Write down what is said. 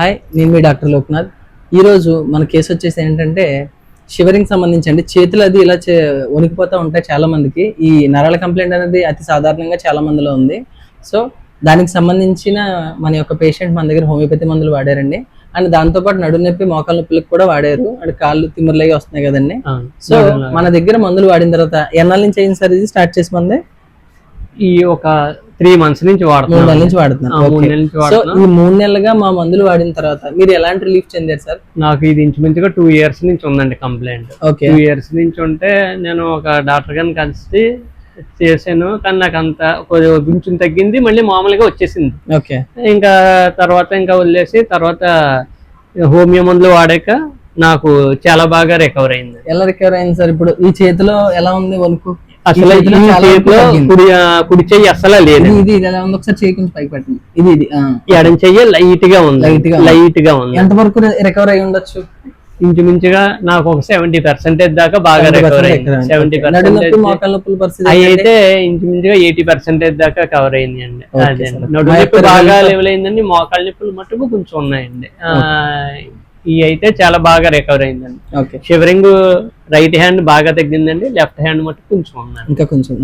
Hi, నేను మీ doctor Loknath. ఈరోజు మన కేసు వచ్చేసి ఏంటంటే షివరింగ్ సంబంధించి అండి. చేతులు అది ఇలా వణికిపోతూ ఉంటాయి చాలా మందికి. ఈ నరాల కంప్లైంట్ అనేది అతి సాధారణంగా చాలా మందిలో ఉంది. సో దానికి సంబంధించిన మన యొక్క పేషెంట్ మన దగ్గర హోమియోపతి మందులు వాడారండి. అండ్ దాంతోపాటు నడుము నొప్పి మోకాల నొప్పులకు కూడా వాడారు. అండ్ కాళ్ళు తిమ్మిరలాగా వస్తున్నాయి కదండి. సో మన దగ్గర మందులు వాడిన తర్వాత ఎన్నాళ్ళ నుంచి అయింది సార్ ఇది స్టార్ట్ చేసి మంది? ఈ ఒక 3 months నుంచి వాడుతున్నాను. 3 నెలల నుంచి వాడుతున్నాను. సో ఈ 3 నెలలుగా మా మందులు వాడిన తర్వాత మీరు ఎలాంటి రిలీఫ్ చెందారు సార్? నాకు ఇది ఇంచుమించుగా 2 years నుంచి ఉందండి కంప్లైంట్. 2 years నుంచి ఉంటే నేను ఒక డాక్టర్ గారిని కలిసి చేశాను. కానీ నాకు అంత కొంచెం తగ్గింది, మళ్ళీ మామూలుగా వచ్చేసింది. ఇంకా తర్వాత వదిలేసి తర్వాత హోమియో మందులు వాడాక నాకు చాలా బాగా రికవర్ అయింది. ఎలా రికవర్ అయింది సార్? ఇప్పుడు ఈ చేతిలో ఎలా ఉంది వణుకు? అసలు కుడి చెయ్యి అసలు లేదు. ఇది ఎలా ఉంది? ఒకసారి చేయి కొంచెం పైకి పెట్టండి. ఇది ఎడం చెయ్యి లైట్ గా ఉంది. ఎంత వరకు రికవర్ అయి ఉండొచ్చు? ఇంచుమించుగా నాకు ఒక 70% దాకా బాగా రికవర్ అయింది. 70% అయితే ఇంచుమించుగా 80% దాకా కవర్ అయింది అండి. అదే నడుము నొప్పి బాగా లెవెల్ అయిందండి. మోకాళ్ళ నొప్పులు మట్టుకు కొంచెం ఉన్నాయండి. ఇవి అయితే చాలా బాగా రికవర్ అయిందండి. షివరింగ్ రైట్ హ్యాండ్ బాగా తగ్గిందండి, లెఫ్ట్ హ్యాండ్ మట్టుకు కొంచెం ఉందండి. ఇంకా కొంచెం